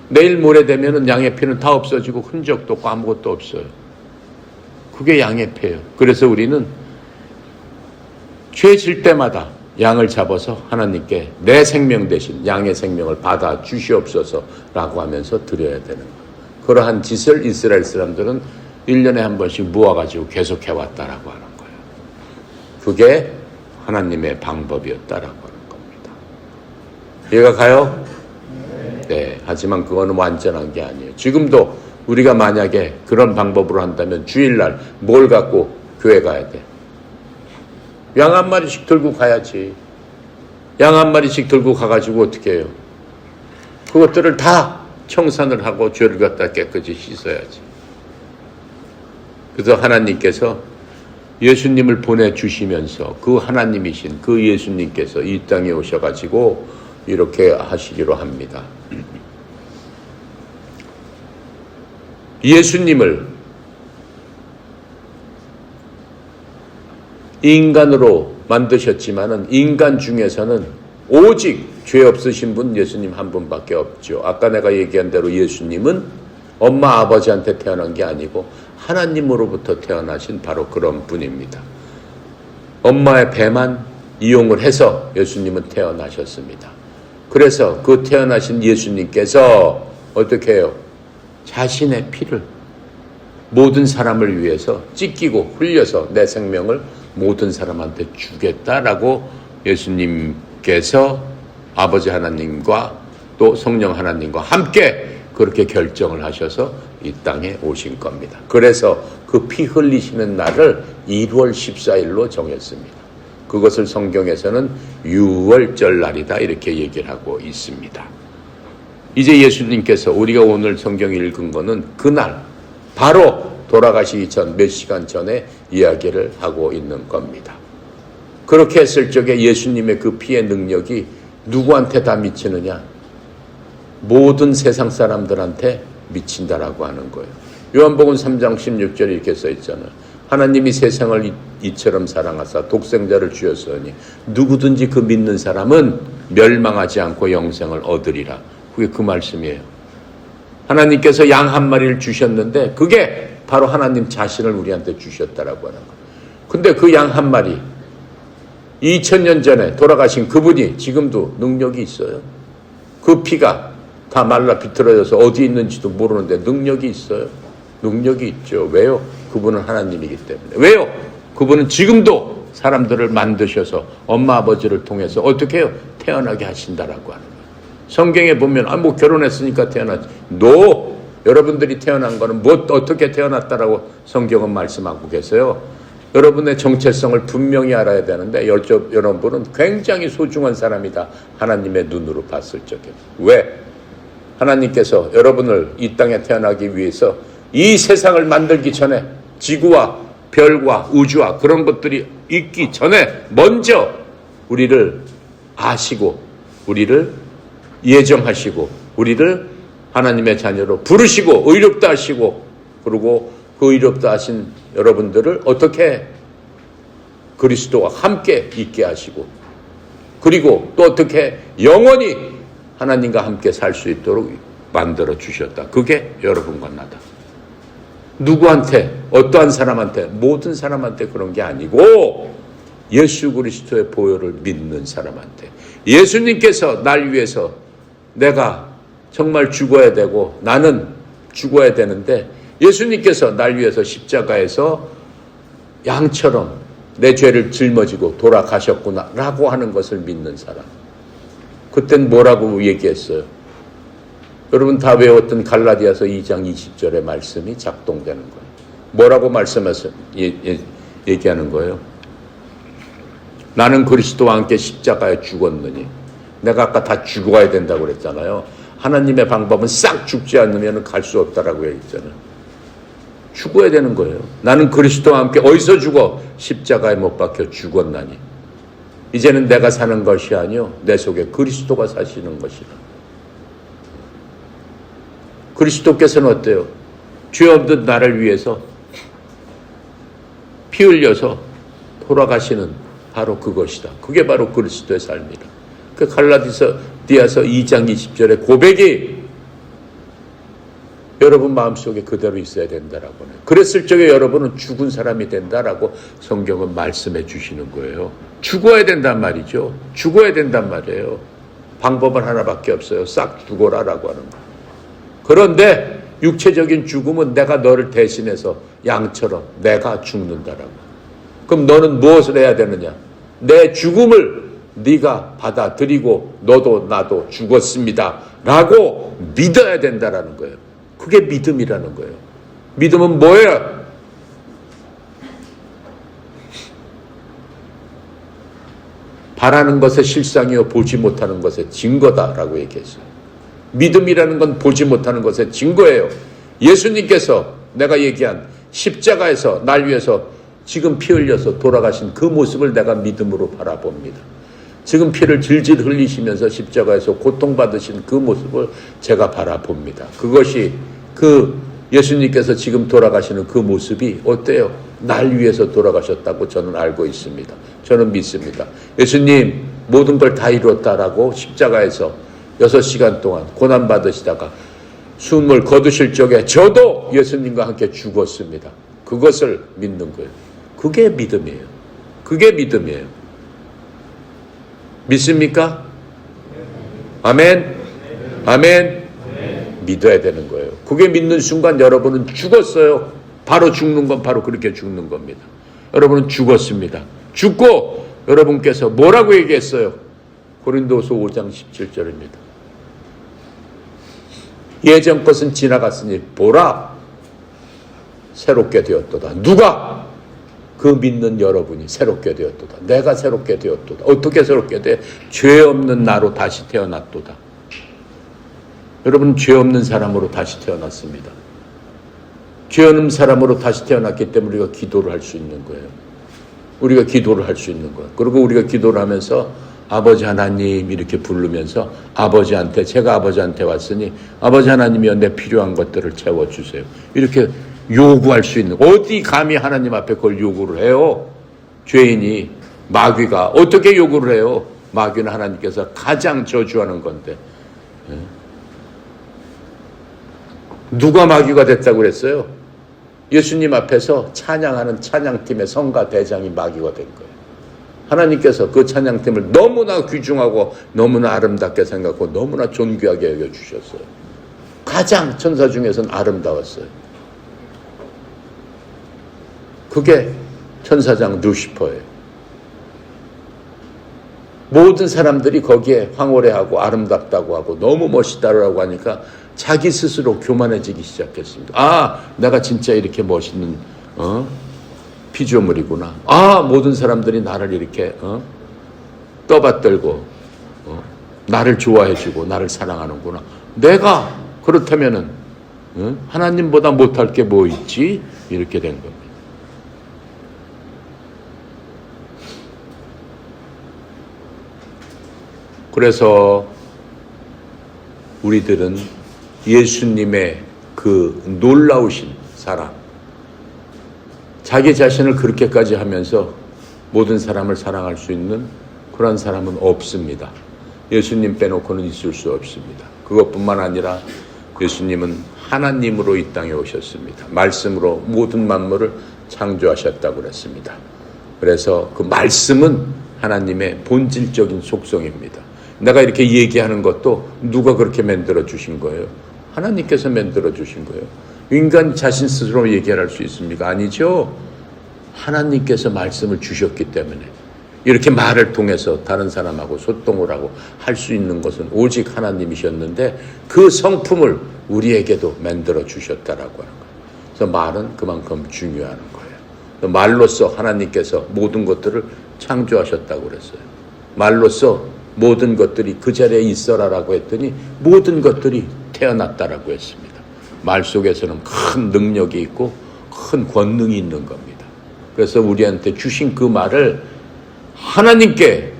내일 모레 되면 양의 피는 다 없어지고 흔적도 없고 아무것도 없어요. 그게 양의 피예요. 그래서 우리는 죄 질 때마다 양을 잡아서 하나님께 내 생명 대신 양의 생명을 받아 주시옵소서라고 하면서 드려야 되는 거예요. 그러한 짓을 이스라엘 사람들은 1년에 한 번씩 모아가지고 계속해왔다라고 하는 거예요. 그게 하나님의 방법이었다라고 하는 겁니다. 이해가 가요? 네. 하지만 그거는 완전한 게 아니에요. 지금도 우리가 만약에 그런 방법으로 한다면 주일날 뭘 갖고 교회 가야 돼? 양 한 마리씩 들고 가야지. 양 한 마리씩 들고 가가지고 어떻게 해요? 그것들을 다 청산을 하고 죄를 갖다 깨끗이 씻어야지. 그래서 하나님께서 예수님을 보내주시면서 그 하나님이신 그 예수님께서 이 땅에 오셔가지고 이렇게 하시기로 합니다. 예수님을 인간으로 만드셨지만은 인간 중에서는 오직 죄 없으신 분 예수님 한 분밖에 없죠. 아까 내가 얘기한 대로 예수님은 엄마 아버지한테 태어난 게 아니고 하나님으로부터 태어나신 바로 그런 분입니다. 엄마의 배만 이용을 해서 예수님은 태어나셨습니다. 그래서 그 태어나신 예수님께서 어떻게 해요? 자신의 피를 모든 사람을 위해서 찢기고 흘려서 내 생명을 모든 사람한테 주겠다라고 예수님께서 아버지 하나님과 또 성령 하나님과 함께 그렇게 결정을 하셔서 이 땅에 오신 겁니다. 그래서 그 피 흘리시는 날을 2월 14일로 정했습니다. 그것을 성경에서는 유월절 날이다 이렇게 얘기를 하고 있습니다. 이제 예수님께서 우리가 오늘 성경 읽은 거는 그날 바로 돌아가시기 전 몇 시간 전에 이야기를 하고 있는 겁니다. 그렇게 했을 적에 예수님의 그 피의 능력이 누구한테 다 미치느냐? 모든 세상 사람들한테 미친다라고 하는 거예요. 요한복음 3장 16절에 이렇게 써 있잖아요. 하나님이 세상을 이처럼 사랑하사 독생자를 주었으니 누구든지 그 믿는 사람은 멸망하지 않고 영생을 얻으리라. 그게 그 말씀이에요. 하나님께서 양 한 마리를 주셨는데 그게 바로 하나님 자신을 우리한테 주셨다라고 하는 거예요. 근데 그 양 한 마리 2000년 전에 돌아가신 그분이 지금도 능력이 있어요. 그 피가 다 말라 비틀어져서 어디 있는지도 모르는데 능력이 있어요. 능력이 있죠. 왜요? 그분은 하나님이기 때문에. 왜요? 그분은 지금도 사람들을 만드셔서 엄마 아버지를 통해서 어떻게 해요? 태어나게 하신다라고 하는 거예요. 성경에 보면 뭐 결혼했으니까 태어났지. 여러분들이 태어난 거는 뭐 어떻게 태어났다라고 성경은 말씀하고 계세요. 여러분의 정체성을 분명히 알아야 되는데 여러분은 굉장히 소중한 사람이다. 하나님의 눈으로 봤을 적에. 왜? 하나님께서 여러분을 이 땅에 태어나기 위해서 이 세상을 만들기 전에 지구와 별과 우주와 그런 것들이 있기 전에 먼저 우리를 아시고 우리를 예정하시고 우리를 하나님의 자녀로 부르시고 의롭다 하시고 그리고 그 의롭다 하신 여러분들을 어떻게 그리스도와 함께 있게 하시고 그리고 또 어떻게 영원히 하나님과 함께 살 수 있도록 만들어 주셨다. 그게 여러분과 나다. 누구한테 어떠한 사람한테 모든 사람한테 그런 게 아니고 예수 그리스도의 보혈을 믿는 사람한테 예수님께서 날 위해서 내가 정말 죽어야 되고 나는 죽어야 되는데 예수님께서 날 위해서 십자가에서 양처럼 내 죄를 짊어지고 돌아가셨구나 라고 하는 것을 믿는 사람. 그땐 뭐라고 얘기했어요? 여러분 다 외웠던 갈라디아서 2장 20절의 말씀이 작동되는 거예요. 뭐라고 말씀해서 얘기하는 거예요? 나는 그리스도와 함께 십자가에 죽었느니 내가 아까 다 죽어야 된다고 그랬잖아요. 하나님의 방법은 싹 죽지 않으면 갈 수 없다라고 얘기했잖아요. 죽어야 되는 거예요. 나는 그리스도와 함께 어디서 죽어? 십자가에 못 박혀 죽었나니 이제는 내가 사는 것이 아니요 내 속에 그리스도가 사시는 것이라. 그리스도께서는 어때요? 죄 없는 나를 위해서 피 흘려서 돌아가시는 바로 그것이다. 그게 바로 그리스도의 삶이다. 그 갈라디아서 2장 20절의 고백이 여러분 마음속에 그대로 있어야 된다라고 해요. 그랬을 적에 여러분은 죽은 사람이 된다라고 성경은 말씀해 주시는 거예요. 죽어야 된단 말이죠. 죽어야 된단 말이에요. 방법은 하나밖에 없어요. 싹 죽어라라고 하는 거예요. 그런데 육체적인 죽음은 내가 너를 대신해서 양처럼 내가 죽는다라고. 그럼 너는 무엇을 해야 되느냐? 내 죽음을 네가 받아들이고 너도 나도 죽었습니다 라고 믿어야 된다라는 거예요. 그게 믿음이라는 거예요. 믿음은 뭐예요? 바라는 것의 실상이요 보지 못하는 것의 증거다라고 얘기했어요. 믿음이라는 건 보지 못하는 것의 증거예요. 예수님께서 내가 얘기한 십자가에서 날 위해서 지금 피 흘려서 돌아가신 그 모습을 내가 믿음으로 바라봅니다. 지금 피를 질질 흘리시면서 십자가에서 고통받으신 그 모습을 제가 바라봅니다. 그것이 그 예수님께서 지금 돌아가시는 그 모습이 어때요? 날 위해서 돌아가셨다고 저는 알고 있습니다. 저는 믿습니다. 예수님 모든 걸 다 이뤘다라고 십자가에서 6시간 동안 고난받으시다가 숨을 거두실 적에 저도 예수님과 함께 죽었습니다. 그것을 믿는 거예요. 그게 믿음이에요. 그게 믿음이에요. 믿습니까? 아멘? 아멘? 믿어야 되는 거예요. 그게 믿는 순간 여러분은 죽었어요. 바로 죽는 건 바로 그렇게 죽는 겁니다. 여러분은 죽었습니다. 죽고 여러분께서 뭐라고 얘기했어요? 고린도후서 5장 17절입니다. 예전 것은 지나갔으니 보라 새롭게 되었도다. 누가? 그 믿는 여러분이 새롭게 되었도다. 내가 새롭게 되었도다. 어떻게 새롭게 돼? 죄 없는 나로 다시 태어났도다. 여러분 죄 없는 사람으로 다시 태어났습니다. 죄 없는 사람으로 다시 태어났기 때문에 우리가 기도를 할 수 있는 거예요. 우리가 기도를 할 수 있는 거예요. 그리고 우리가 기도를 하면서 아버지 하나님 이렇게 부르면서 아버지한테 제가 아버지한테 왔으니 아버지 하나님이여 내 필요한 것들을 채워주세요. 이렇게 요구할 수 있는 어디 감히 하나님 앞에 그걸 요구를 해요. 죄인이 마귀가 어떻게 요구를 해요. 마귀는 하나님께서 가장 저주하는 건데 누가 마귀가 됐다고 그랬어요? 예수님 앞에서 찬양하는 찬양팀의 성가 대장이 마귀가 된 거예요. 하나님께서 그 찬양팀을 너무나 귀중하고 너무나 아름답게 생각하고 너무나 존귀하게 여겨주셨어요. 가장 천사 중에서는 아름다웠어요. 그게 천사장 루시퍼예요. 모든 사람들이 거기에 황홀해하고 아름답다고 하고 너무 멋있다고 하니까 자기 스스로 교만해지기 시작했습니다. 아, 내가 진짜 이렇게 멋있는 피조물이구나. 아, 모든 사람들이 나를 이렇게 떠받들고 나를 좋아해주고 나를 사랑하는구나. 내가 그렇다면은 하나님보다 못할 게 뭐 있지? 이렇게 된 겁니다. 그래서 우리들은 예수님의 그 놀라우신 사랑, 자기 자신을 그렇게까지 하면서 모든 사람을 사랑할 수 있는 그런 사람은 없습니다. 예수님 빼놓고는 있을 수 없습니다. 그것뿐만 아니라 예수님은 하나님으로 이 땅에 오셨습니다. 말씀으로 모든 만물을 창조하셨다고 그랬습니다. 그래서 그 말씀은 하나님의 본질적인 속성입니다. 내가 이렇게 얘기하는 것도 누가 그렇게 만들어 주신 거예요? 하나님께서 만들어 주신 거예요. 인간 자신 스스로 얘기할 수 있습니까? 아니죠. 하나님께서 말씀을 주셨기 때문에 이렇게 말을 통해서 다른 사람하고 소통을 하고 할 수 있는 것은 오직 하나님이셨는데 그 성품을 우리에게도 만들어 주셨다라고 하는 거예요. 그래서 말은 그만큼 중요한 거예요. 말로써 하나님께서 모든 것들을 창조하셨다고 그랬어요. 말로써 모든 것들이 그 자리에 있어라라고 했더니 모든 것들이 태어났다라고 했습니다. 말 속에서는 큰 능력이 있고 큰 권능이 있는 겁니다. 그래서 우리한테 주신 그 말을 하나님께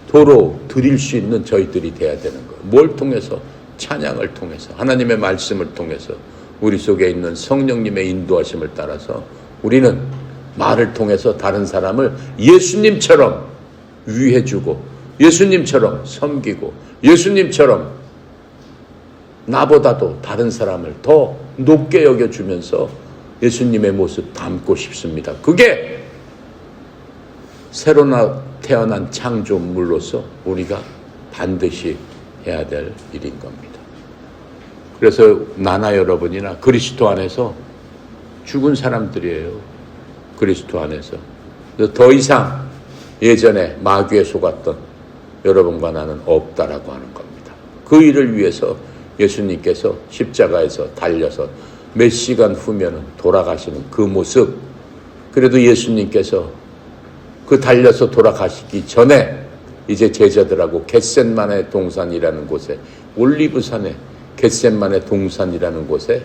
도로 드릴 수 있는 저희들이 돼야 되는 거예요. 뭘 통해서? 찬양을 통해서, 하나님의 말씀을 통해서, 우리 속에 있는 성령님의 인도하심을 따라서 우리는 말을 통해서 다른 사람을 예수님처럼 위해주고 예수님처럼 섬기고 예수님처럼 나보다도 다른 사람을 더 높게 여겨주면서 예수님의 모습 담고 싶습니다. 그게 새로 태어난 창조물로서 우리가 반드시 해야 될 일인 겁니다. 그래서 나나 여러분이나 그리스도 안에서 죽은 사람들이에요. 그리스도 안에서. 그래서 더 이상 예전에 마귀에 속았던 여러분과 나는 없다라고 하는 겁니다. 그 일을 위해서 예수님께서 십자가에서 달려서 몇 시간 후면은 돌아가시는 그 모습, 그래도 예수님께서 그 달려서 돌아가시기 전에 이제 제자들하고 겟셋만의 동산이라는 곳에, 올리브산에 겟셋만의 동산이라는 곳에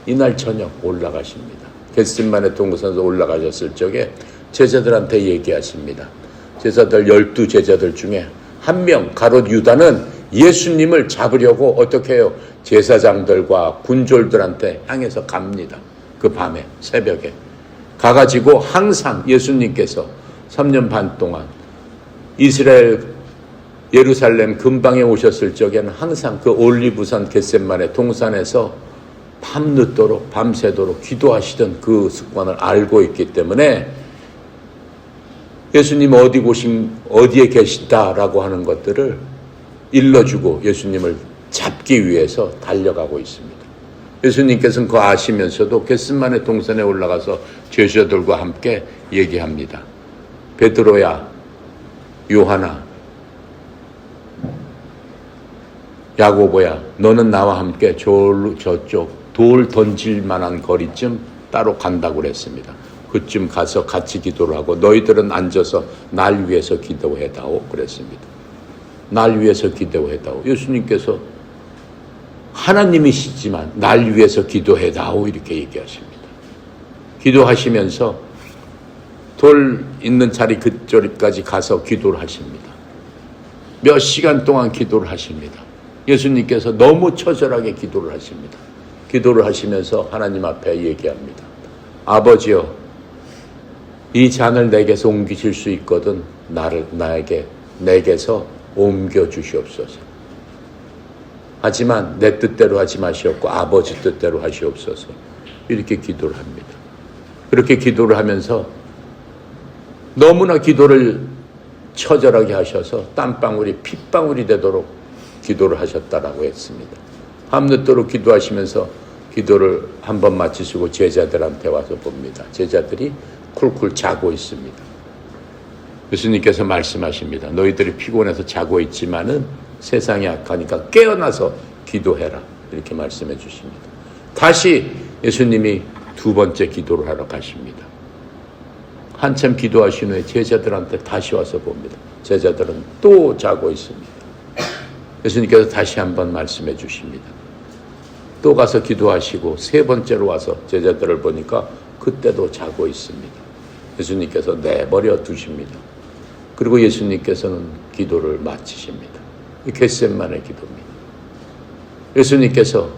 이날 저녁 올라가십니다. 겟셋만의 동산에서 올라가셨을 적에 제자들한테 얘기하십니다. 제자들 12제자들 중에 한 명 가롯 유다는 예수님을 잡으려고 어떻게 해요? 제사장들과 군졸들한테 향해서 갑니다. 그 밤에 새벽에 가가지고 항상 예수님께서 3년 반 동안 이스라엘 예루살렘 근방에 오셨을 적에는 항상 그 올리브산 겟셋만의 동산에서 밤늦도록 밤새도록 기도하시던 그 습관을 알고 있기 때문에 예수님 어디에 계시다라고 하는 것들을 일러주고 예수님을 잡기 위해서 달려가고 있습니다. 예수님께서는 그거 아시면서도 겟셋만의 동산에 올라가서 제자들과 함께 얘기합니다. 베드로야, 요하나, 야고보야, 너는 나와 함께 저쪽 돌 던질 만한 거리쯤 따로 간다고 그랬습니다. 그쯤 가서 같이 기도를 하고 너희들은 앉아서 날 위해서 기도해다오 그랬습니다. 날 위해서 기도해다오. 예수님께서 하나님이시지만 날 위해서 기도해다오 이렇게 얘기하십니다. 기도하시면서 돌 있는 자리 그쪽까지 가서 기도를 하십니다. 몇 시간 동안 기도를 하십니다. 예수님께서 너무 처절하게 기도를 하십니다. 기도를 하시면서 하나님 앞에 얘기합니다. 아버지여, 이 잔을 내게서 옮기실 수 있거든 내게서 옮겨 주시옵소서. 하지만 내 뜻대로 하지 마시옵고 아버지 뜻대로 하시옵소서. 이렇게 기도를 합니다. 그렇게 기도를 하면서 너무나 기도를 처절하게 하셔서 땀방울이 핏방울이 되도록 기도를 하셨다라고 했습니다. 밤늦도록 기도하시면서 기도를 한번 마치시고 제자들한테 와서 봅니다. 제자들이 쿨쿨 자고 있습니다. 예수님께서 말씀하십니다. 너희들이 피곤해서 자고 있지만은 세상이 악하니까 깨어나서 기도해라. 이렇게 말씀해 주십니다. 다시 예수님이 두 번째 기도를 하러 가십니다. 한참 기도하신 후에 제자들한테 다시 와서 봅니다. 제자들은 또 자고 있습니다. 예수님께서 다시 한번 말씀해 주십니다. 또 가서 기도하시고 세 번째로 와서 제자들을 보니까 그때도 자고 있습니다. 예수님께서 내버려 두십니다. 그리고 예수님께서는 기도를 마치십니다. 이 겟셋만의 기도입니다. 예수님께서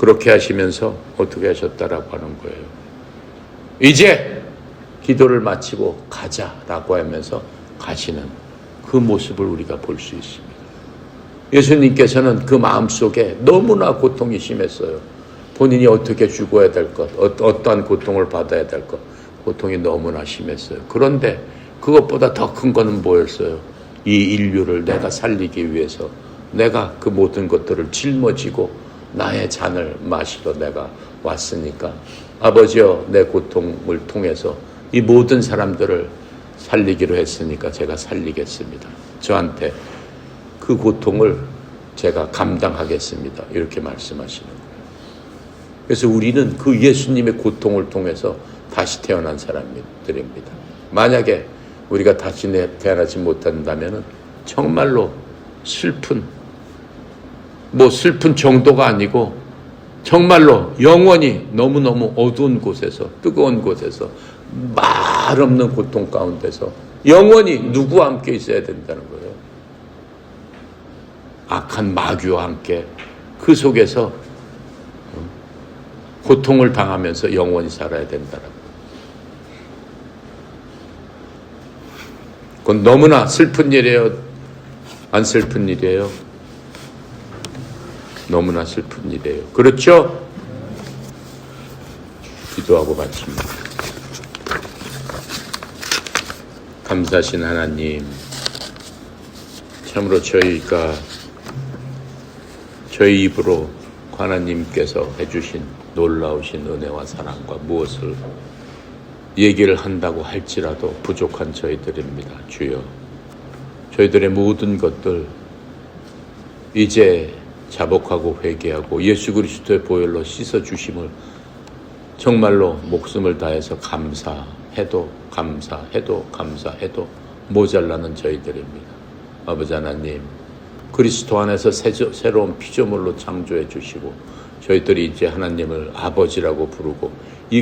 그렇게 하시면서 어떻게 하셨다라고 하는 거예요. 이제 기도를 마치고 가자라고 하면서 가시는 그 모습을 우리가 볼 수 있습니다. 예수님께서는 그 마음속에 너무나 고통이 심했어요. 본인이 어떻게 죽어야 될 것, 어떠한 고통을 받아야 될 것, 고통이 너무나 심했어요. 그런데 그것보다 더 큰 거는 뭐였어요? 이 인류를 내가 살리기 위해서 내가 그 모든 것들을 짊어지고 나의 잔을 마시러 내가 왔으니까 아버지여, 내 고통을 통해서 이 모든 사람들을 살리기로 했으니까 제가 살리겠습니다. 저한테 그 고통을 제가 감당하겠습니다. 이렇게 말씀하시는 거예요. 그래서 우리는 그 예수님의 고통을 통해서 다시 태어난 사람들입니다. 만약에 우리가 다시 태어나지 못한다면 정말로 슬픈 정도가 아니고 정말로 영원히 너무너무 어두운 곳에서, 뜨거운 곳에서, 말 없는 고통 가운데서 영원히 누구와 함께 있어야 된다는 거예요. 악한 마귀와 함께 그 속에서 고통을 당하면서 영원히 살아야 된다는 거예요. 그건 너무나 슬픈 일이에요? 안 슬픈 일이에요? 너무나 슬픈 일이에요. 그렇죠? 기도하고 마칩니다. 감사하신 하나님, 참으로 저희가 저희 입으로 하나님께서 해주신 놀라우신 은혜와 사랑과 무엇을 얘기를 한다고 할지라도 부족한 저희들입니다. 주여, 저희들의 모든 것들 이제 자복하고 회개하고 예수 그리스도의 보혈로 씻어주심을 정말로 목숨을 다해서 감사해도 모자라는 저희들입니다. 아버지 하나님, 그리스도 안에서 새로운 피조물로 창조해 주시고 저희들이 이제 하나님을 아버지라고 부르고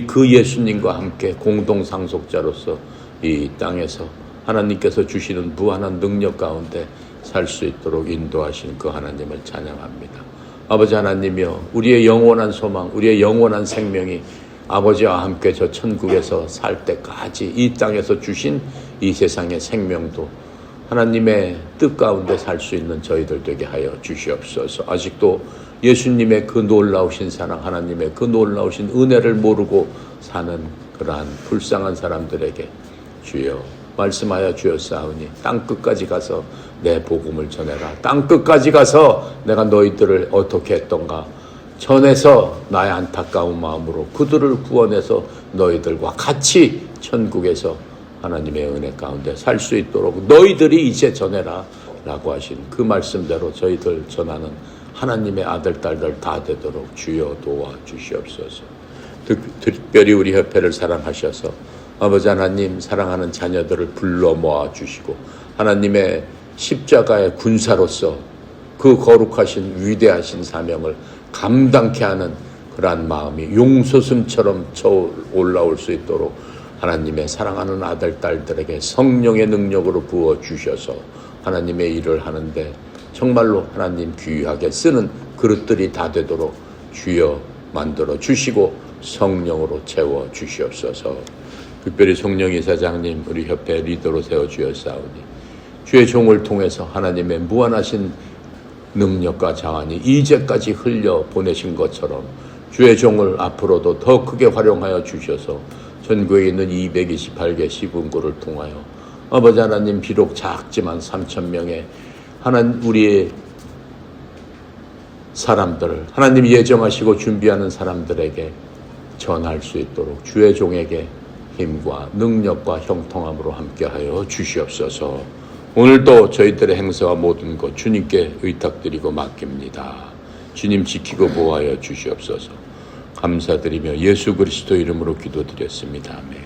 그 예수님과 함께 공동상속자로서 이 땅에서 하나님께서 주시는 무한한 능력 가운데 살 수 있도록 인도하신 그 하나님을 찬양합니다. 아버지 하나님이여, 우리의 영원한 소망, 우리의 영원한 생명이 아버지와 함께 저 천국에서 살 때까지 이 땅에서 주신 이 세상의 생명도 하나님의 뜻 가운데 살 수 있는 저희들 되게 하여 주시옵소서. 아직도 예수님의 그 놀라우신 사랑, 하나님의 그 놀라우신 은혜를 모르고 사는 그러한 불쌍한 사람들에게 주여 말씀하여 주었사오니 땅끝까지 가서 내 복음을 전해라. 땅끝까지 가서 내가 너희들을 어떻게 했던가 전해서 나의 안타까운 마음으로 그들을 구원해서 너희들과 같이 천국에서 하나님의 은혜 가운데 살 수 있도록 너희들이 이제 전해라 라고 하신 그 말씀대로 저희들 전하는 하나님의 아들, 딸들 다 되도록 주여 도와주시옵소서. 특별히 우리 협회를 사랑하셔서 아버지 하나님, 사랑하는 자녀들을 불러 모아주시고 하나님의 십자가의 군사로서 그 거룩하신 위대하신 사명을 감당케 하는 그러한 마음이 용솟음처럼 올라올 수 있도록 하나님의 사랑하는 아들, 딸들에게 성령의 능력으로 부어주셔서 하나님의 일을 하는데 정말로 하나님 귀하게 쓰는 그릇들이 다 되도록 주여 만들어 주시고 성령으로 채워 주시옵소서. 특별히 송영 이사장님 우리 협회 리더로 세워주었사오니 주의 종을 통해서 하나님의 무한하신 능력과 자완이 이제까지 흘려 보내신 것처럼 주의 종을 앞으로도 더 크게 활용하여 주셔서 전국에 있는 228개 시군구를 통하여 아버지 하나님, 비록 작지만 3,000명의 우리의 사람들을 하나님 예정하시고 준비하는 사람들에게 전할 수 있도록 주의 종에게 힘과 능력과 형통함으로 함께하여 주시옵소서. 오늘도 저희들의 행사와 모든 것 주님께 의탁드리고 맡깁니다. 주님 지키고 보호하여 주시옵소서. 감사드리며 예수 그리스도 이름으로 기도드렸습니다. 아멘.